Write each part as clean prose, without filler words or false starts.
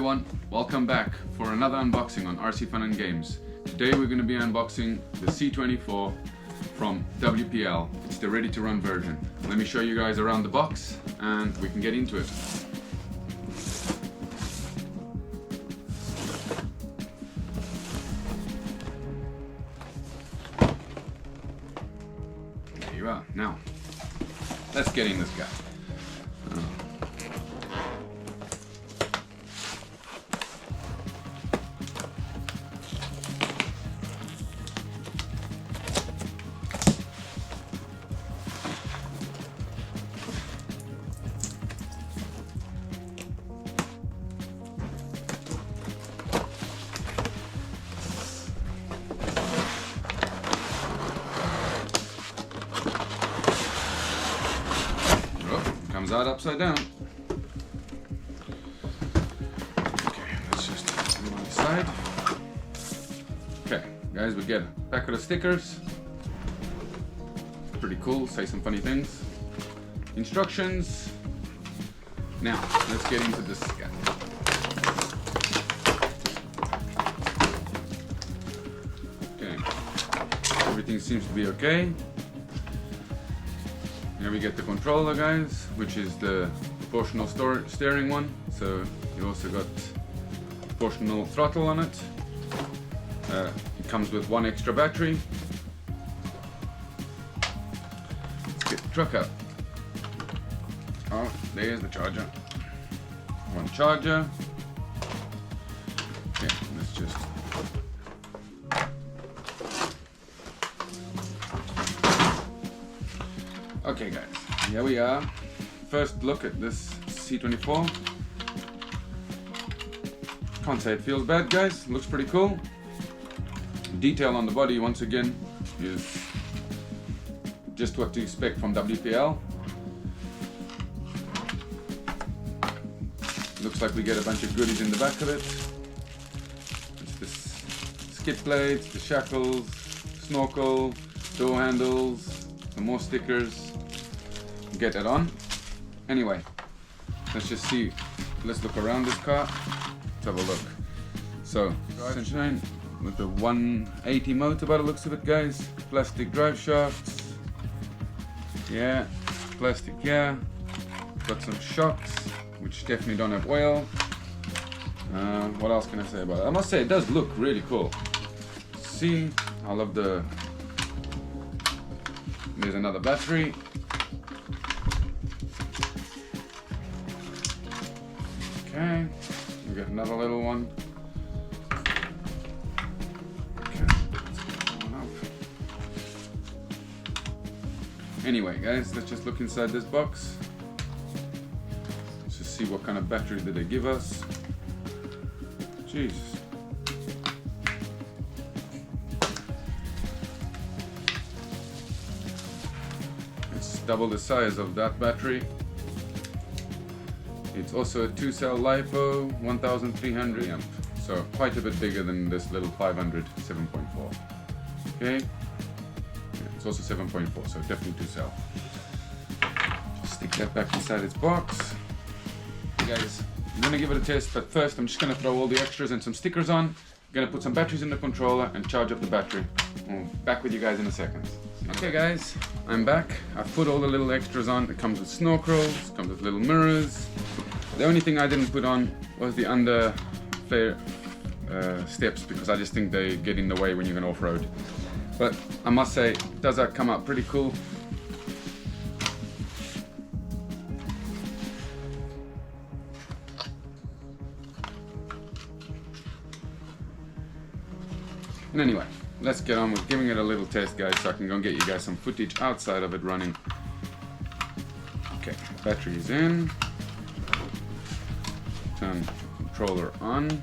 everyone, welcome back for another unboxing on RC Fun and Games. Today we're going to be unboxing the C24 from WPL. It's the ready to run version. Let me show you guys around the box and we can get into it. There you are. Now, let's get in this guy. Comes out upside down. Okay, let's just put them on the side. Okay, guys, we get a packet of stickers. Pretty cool, say some funny things. Instructions. Now, let's get into this guy. Okay, everything seems to be okay. Here we get the controller, guys, which is the proportional steering one. So you also got proportional throttle on it. It comes with one extra battery. Let's get the truck out. Oh, there's the charger. One charger. Okay, let's just... Okay guys, here we are. First look at this C24. Can't say it feels bad, guys. Looks pretty cool. Detail on the body, once again, is just what to expect from WPL. Looks like we get a bunch of goodies in the back of it. It's the skid plates, the shackles, snorkel, door handles, some more stickers. Get it on. Anyway, let's just see. Let's look around this car. Let's have a look. So, sunshine with the 180 motor by the looks of it, guys. Plastic drive shafts. Yeah, plastic. Yeah. Got some shocks, which definitely don't have oil. What else can I say about it? I must say it does look really cool. See, I love the. There's another battery. Okay, we got another little one. Okay, let's get that one up. Anyway, guys, let's just look inside this box. Let's just see what kind of battery did they give us. Jeez. It's double the size of that battery. It's also a 2-cell LiPo, 1300 amp, so quite a bit bigger than this little 500 7.4. Okay, yeah, it's also 7.4, so definitely 2-cell. Just stick that back inside its box. Okay, guys, I'm gonna give it a test, but first I'm just gonna throw all the extras and some stickers on. I'm gonna put some batteries in the controller and charge up the battery. I'll be back with you guys in a second. Okay guys, I'm back. I've put all the little extras on. It comes with snorkels, comes with little mirrors. The only thing I didn't put on was the under flare steps, because I just think they get in the way when you're going to off-road. But I must say, it does come out pretty cool. And anyway, let's get on with giving it a little test, guys, so I can go and get you guys some footage outside of it running. Okay, battery is in. Turn controller on.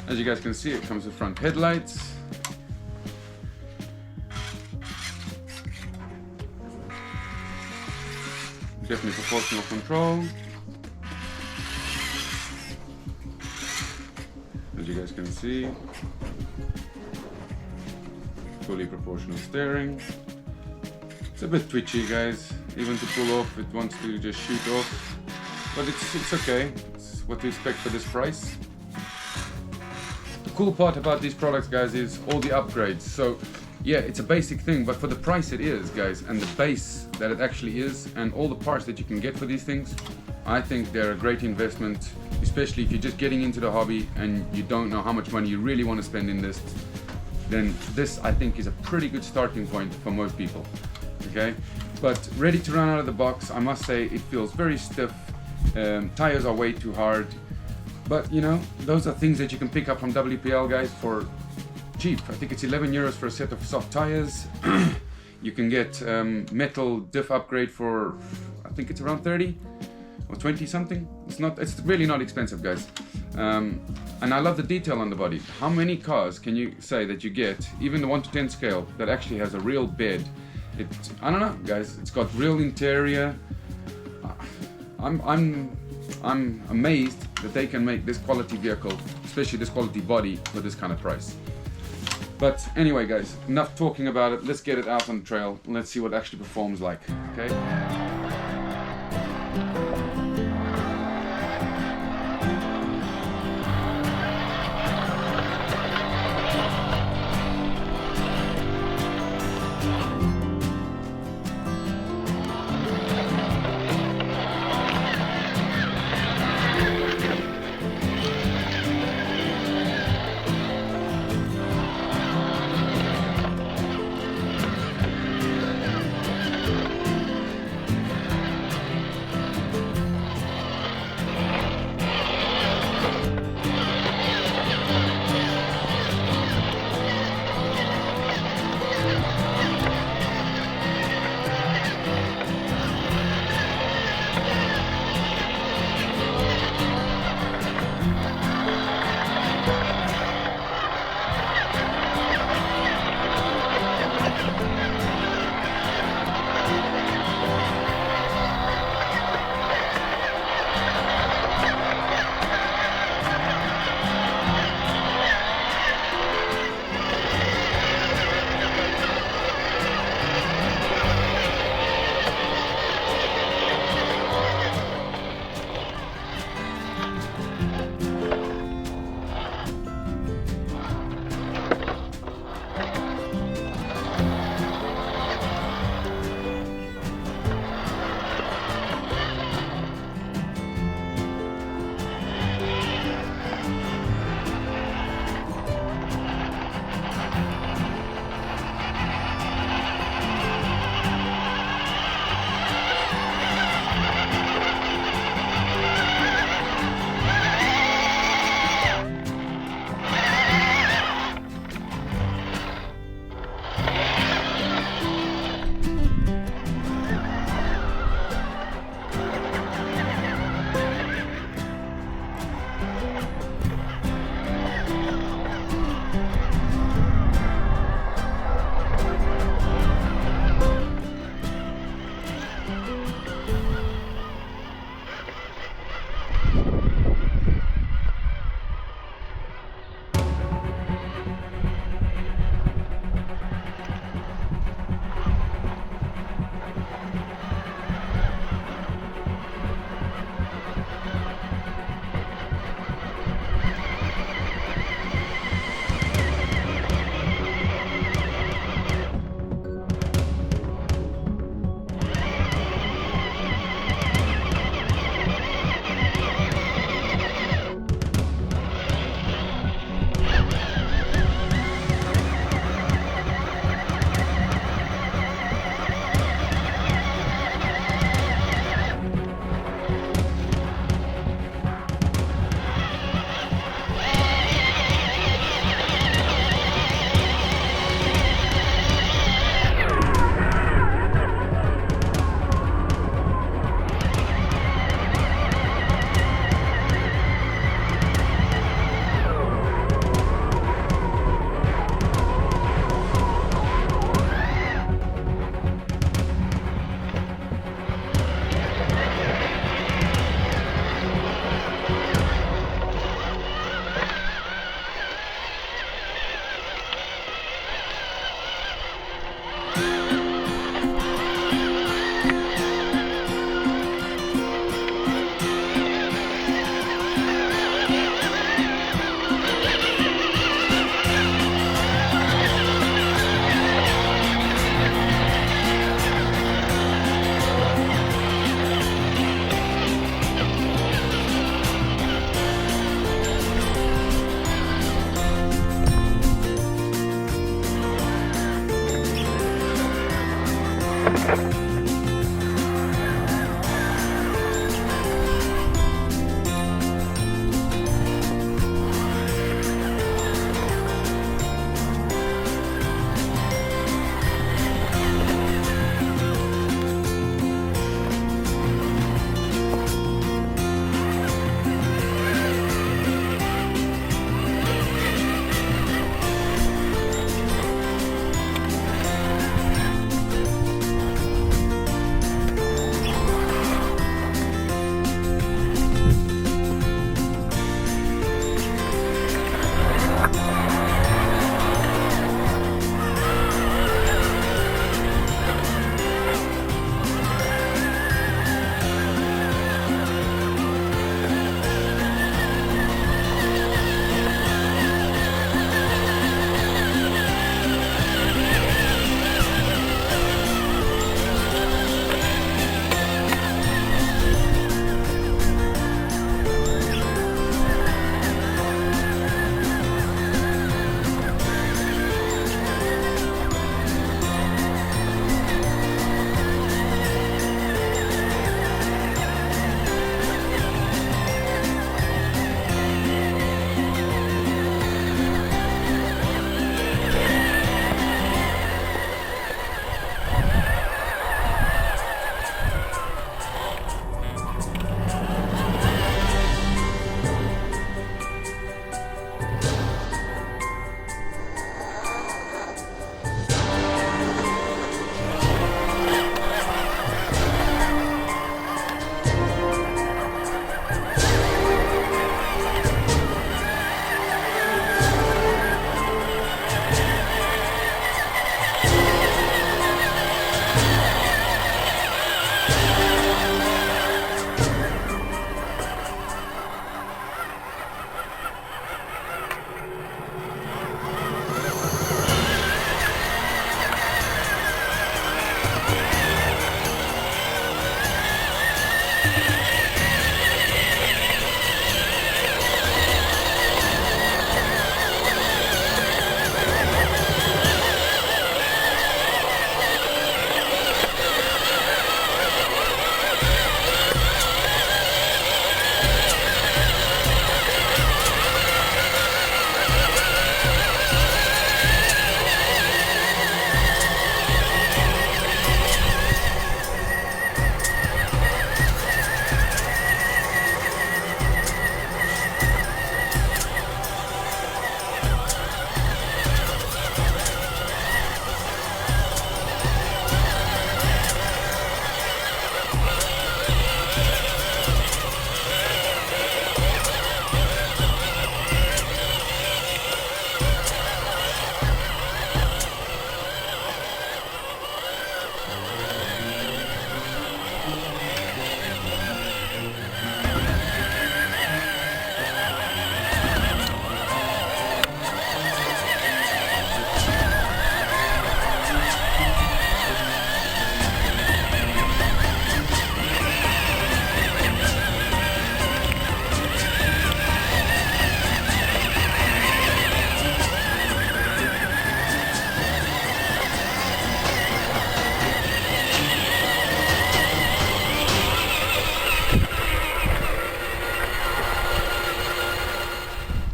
As you guys can see, it comes with front headlights. Definitely proportional control. As you guys can see, fully proportional steering. It's a bit twitchy, guys. even to pull off. It wants to just shoot off, but it's okay. It's what we expect for this price. The cool part about these products, guys, is all the upgrades. So yeah, it's a basic thing, but for the price it is, guys, and the base that it actually is, and all the parts that you can get for these things, I think they're a great investment, especially if you're just getting into the hobby and you don't know how much money you really want to spend in this. Then this, I think, is a pretty good starting point for most people. Okay, but ready to run out of the box, I must say it feels very stiff. Tires are way too hard, but you know, those are things that you can pick up from WPL, guys, for cheap. I think it's 11 euros for a set of soft tires. You can get metal diff upgrade for, I think it's around 30 or 20 something. It's really not expensive, guys. And I love the detail on the body. How many cars can you say that you get, even the 1 to 10 scale, that actually has a real bed? I don't know, guys. It's got real interior. I'm amazed that they can make this quality vehicle, especially this quality body, for this kind of price. But anyway, guys, enough talking about it. Let's get it out on the trail and let's see what it actually performs like. Okay.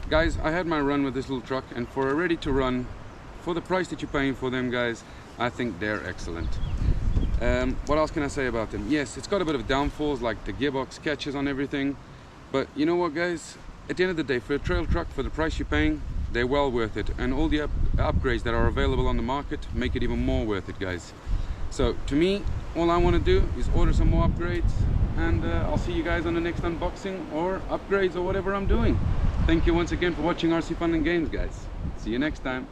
guys, I had my run with this little truck, and for a ready to run, for the price that you're paying for them, guys, I think they're excellent. What else can I say about them? Yes, it's got a bit of downfalls, like the gearbox catches on everything, but you know what, guys, at the end of the day, for a trail truck, for the price you're paying, they're well worth it, and all the upgrades that are available on the market make it even more worth it, guys. So to me, all I want to do is order some more upgrades, and I'll see you guys on the next unboxing or upgrades or whatever I'm doing. Thank you once again for watching RC Fun and Games, guys. See you next time.